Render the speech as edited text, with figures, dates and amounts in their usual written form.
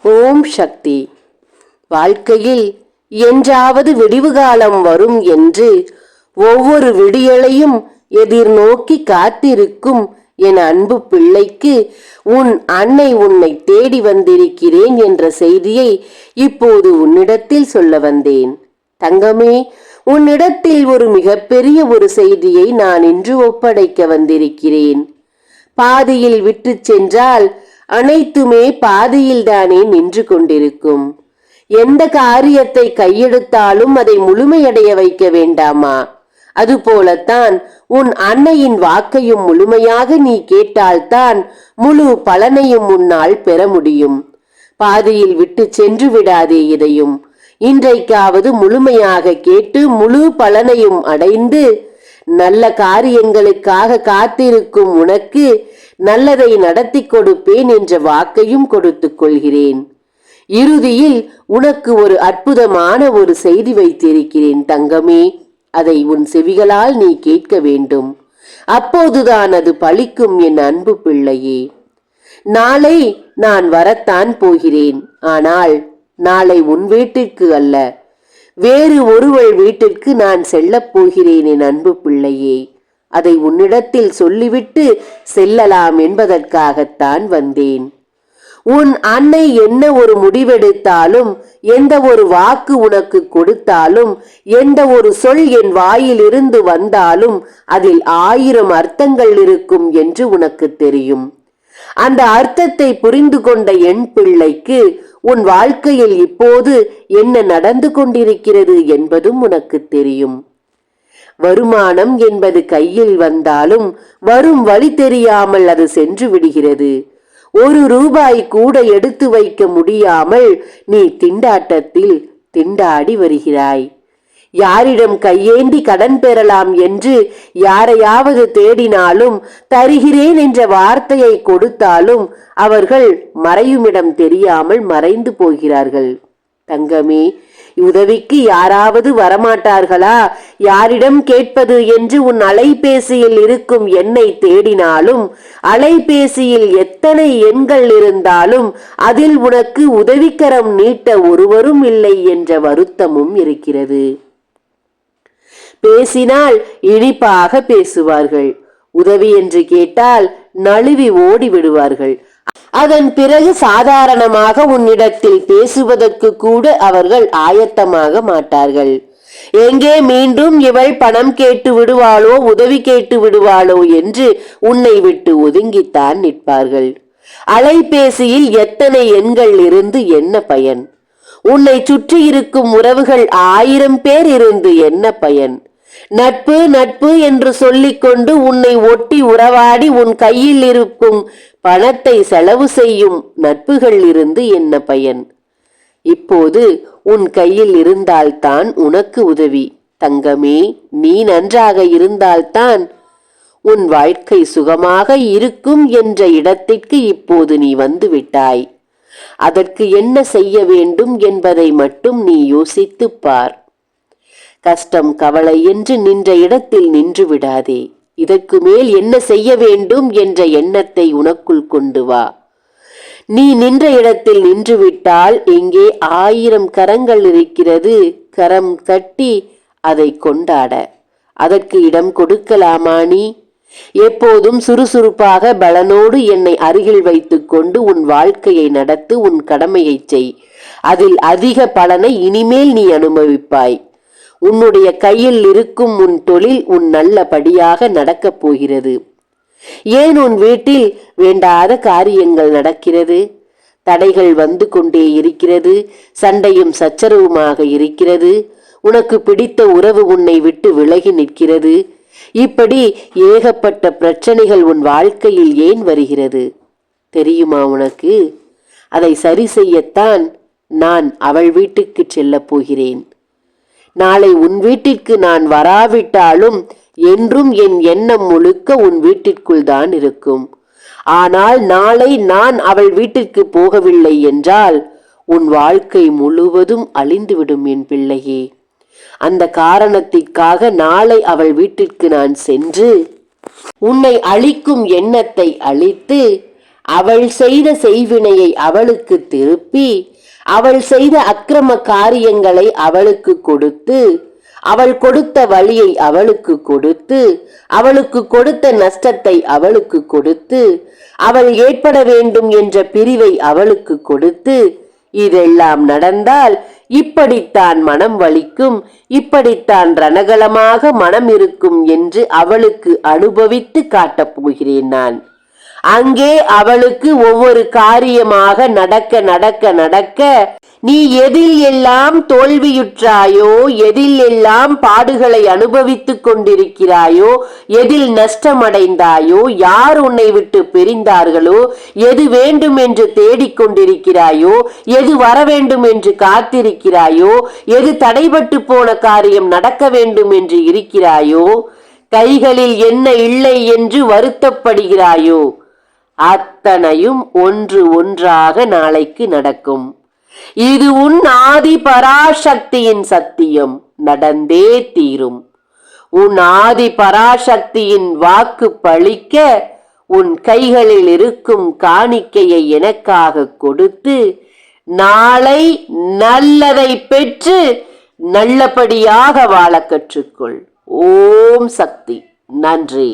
ஓம் சக்தி. வாழ்க்கையில் என்றாவது விடிவு காலம் வரும் என்று ஒவ்வொரு விடியலையும் எதிர்நோக்கி காத்திருக்கும் என் அன்பு பிள்ளைக்கு உன் அன்னை உன்னை தேடி வந்திருக்கிறேன் என்ற செய்தியை இப்போது உன்னிடத்தில் சொல்ல வந்தேன். தங்கமே, உன்னிடத்தில் ஒரு மிகப்பெரிய ஒரு செய்தியை நான் இன்று ஒப்படைக்க வந்திருக்கிறேன். பாதியில் விட்டு சென்றால் அனைத்துமே பாதியில்தானே நின்று கொண்டிருக்கும். எந்த காரியத்தை கையெடுத்தாலும் அதை முழுமையடைய வைக்க வேண்டாமா? அதுபோலத்தான் உன் அன்னையின் வாக்கையும் முழுமையாக நீ கேட்டால்தான் முழு பலனையும் உன்னால் பெற முடியும். பாதியில் விட்டு சென்று விடாதே எதையும். இன்றைக்காவது முழுமையாக கேட்டு முழு பலனையும் அடைந்து நல்ல காரியங்களுக்காக காத்திருக்கும் உனக்கு நல்லதை நடத்தி கொடுப்பேன் என்ற வாக்கையும் கொடுத்துக் கொள்கிறேன். இறுதியில் உனக்கு ஒரு அற்புதமான ஒரு செய்தி வைத்திருக்கிறேன் தங்கமே. அதை உன் செவிகளால் நீ கேட்க வேண்டும். அப்போதுதான் அது பலிக்கும் என் அன்பு பிள்ளையே. நாளை நான் வரத்தான் போகிறேன். ஆனால் நாளை உன் வீட்டிற்கு அல்ல, வேறு ஒருவள் வீட்டிற்கு நான் செல்லப் போகிறேன் என் அன்பு பிள்ளையே. அதை உன்னிடத்தில் சொல்லிவிட்டு செல்லலாம் என்பதற்காகத்தான் வந்தேன். உன் அன்னை என்ன ஒரு முடிவெடுத்தாலும், எந்த ஒரு வாக்கு உனக்கு கொடுத்தாலும், எந்த ஒரு சொல் என் வாயிலிருந்து வந்தாலும் அதில் 1000 அர்த்தங்கள் இருக்கும் என்று உனக்கு தெரியும். அந்த அர்த்தத்தை புரிந்து கொண்ட என் பிள்ளைக்கு உன் வாழ்க்கையில் இப்போது என்ன நடந்து கொண்டிருக்கிறது என்பதும் உனக்கு தெரியும். வருமானம் என்பது கையில் வந்தாலும் வரும் வழி தெரியாமல் அது சென்று விடுகிறது. 1 ரூபாய் கூட எடுத்து வைக்க முடியாமல் நீ திண்டாட்டத்தில் திண்டாடி வருகிறாய். யாரிடம் கையேந்தி கடன் பெறலாம் என்று யாரையாவது தேடினாலும், தருகிறேன் என்ற வார்த்தையை கொடுத்தாலும் அவர்கள் மறையுமிடம் தெரியாமல் மறைந்து போகிறார்கள். தங்கமே, உதவிக்கு யாராவது வரமாட்டார்களா, யாரிடம் கேட்பது என்று உன் அலைபேசியில் இருக்கும் எண்ணை தேடினாலும், அலைபேசியில் எத்தனை எண்கள் இருந்தாலும் அதில் உனக்கு உதவிக்கரம் நீட்ட ஒருவரும் இல்லை என்ற வருத்தமும் இருக்கிறது. பேசினால் இனிப்பாக பேசுவார்கள், உதவி என்று கேட்டால் நழுவி ஓடி விடுவார்கள். அதன் பிறகு சாதாரணமாக உன்னிடத்தில் பேசுவதற்கு கூட அவர்கள் ஆயத்தமாக மாட்டார்கள். எங்கே மீண்டும் இவள் பணம் கேட்டு விடுவாளோ, உதவி கேட்டு விடுவாளோ என்று உன்னை விட்டு ஒதுங்கித்தான் நிற்பார்கள். அலைபேசியில் எத்தனை எண்கள் இருந்து என்ன பயன்? உன்னை சுற்றி இருக்கும் உறவுகள் 1000 பேர் இருந்து என்ன பயன்? நட்பு நட்பு என்று சொல்லிக்கொண்டு உன்னை ஒட்டி உறவாடி உன் கையில் இருக்கும் பணத்தை செலவு செய்யும் நட்புகள் இருந்து என்ன பயன்? இப்போது உன் கையில் இருந்தால்தான் உனக்கு உதவி. தங்கமே, நீ நன்றாக இருந்தால்தான் உன் வாழ்க்கை சுகமாக இருக்கும் என்ற இடத்திற்கு இப்போது நீ வந்து விட்டாய். அதற்கு என்ன செய்ய வேண்டும் என்பதை மட்டும் நீ யோசித்துப் பார். கஷ்டம் கவலை என்று நின்ற இடத்தில் நின்று விடாதே. இதற்கு மேல் என்ன செய்ய வேண்டும் என்ற எண்ணத்தை உனக்குள் கொண்டு வா. நீ நின்ற இடத்தில் நின்று விட்டால் இங்கே 1000 கரங்கள் இருக்கிறது. கரம் கட்டி அதை கொண்டாட அதற்கு இடம் கொடுக்கலாமா? நீ எப்போதும் சுறுசுறுப்பாக பலனோடு என்னை அருகில் வைத்துக் கொண்டு உன் வாழ்க்கையை நடத்து, உன் கடமையை செய். அதில் அதிக பலனை இனிமேல் நீ அனுபவிப்பாய். உன்னுடைய கையில் இருக்கும் உன் தொழில் உன் நல்லபடியாக நடக்கப் போகிறது. ஏன் உன் வீட்டில் வேண்டாத காரியங்கள் நடக்கிறது? தடைகள் வந்து கொண்டே இருக்கிறது. சண்டையும் சச்சரவுமாக இருக்கிறது. உனக்கு பிடித்த உறவு உன்னை விட்டு விலகி நிற்கிறது. இப்படி ஏகப்பட்ட பிரச்சனைகள் உன் வாழ்க்கையில் ஏன் வருகிறது தெரியுமா உனக்கு? அதை சரி செய்யத்தான் நான் அவள் வீட்டுக்கு செல்ல போகிறேன். நாளை உன் வீட்டிற்கு நான் வராவிட்டாலும் என்றும் என் எண்ணம் முழுக்க உன் வீட்டிற்குள் தான் இருக்கும். ஆனால் நாளை நான் அவள் வீட்டிற்கு போகவில்லை என்றால் உன் வாழ்க்கை முழுவதும் அழிந்துவிடும் என் பிள்ளையே. அந்த காரணத்திற்காக நாளை அவள் வீட்டிற்கு நான் சென்று உன்னை அழிக்கும் எண்ணத்தை அழித்து அவள் செய்த செய்வினையை அவளுக்கு திருப்பி, அவள் செய்த அக்கிரம காரியங்களை அவளுக்கு கொடுத்து, அவள் கொடுத்த வழியை அவளுக்கு கொடுத்து, அவளுக்கு கொடுத்த நஷ்டத்தை அவளுக்கு கொடுத்து, அவள் ஏற்பட வேண்டும் என்ற பிரிவை அவளுக்கு கொடுத்து, இதெல்லாம் நடந்தால் இப்படித்தான் மனம் வலிக்கும், இப்படித்தான் ரணகலமாக மனம் இருக்கும் என்று அவளுக்கு அனுபவித்து காட்டப் போகிறேன் நான். அங்கே அவளுக்கு ஒவ்வொரு காரியமாக நடக்க நடக்க நடக்க, நீ எதில் எல்லாம் தோல்வியுற்றாயோ, எதில் எல்லாம் பாடுகளை அனுபவித்துக் கொண்டிருக்கிறாயோ, எதில் நஷ்டமடைந்தாயோ, யார் உன்னை விட்டு பிரிந்தார்களோ, எது வேண்டும் என்று தேடிக்கொண்டிருக்கிறாயோ, எது வர வேண்டும் என்று காத்திருக்கிறாயோ, எது தடைபட்டு போன காரியம் நடக்க வேண்டும் என்று இருக்கிறாயோ, கைகளில் என்ன இல்லை என்று வருத்தப்படுகிறாயோ, அத்தனையும் ஒன்று ஒன்றாக நாளைக்கு நடக்கும். இது உன் ஆதி பராசக்தியின் சத்தியம், நடந்தே தீரும். உன் ஆதி பராசக்தியின் வாக்கு பழிக்க, உன் கைகளில் இருக்கும் காணிக்கையை எனக்காக கொடுத்து, நாளை நல்லதை பெற்று நல்லபடியாக வாழ கற்றுக்கொள். ஓம் சக்தி. நன்றி.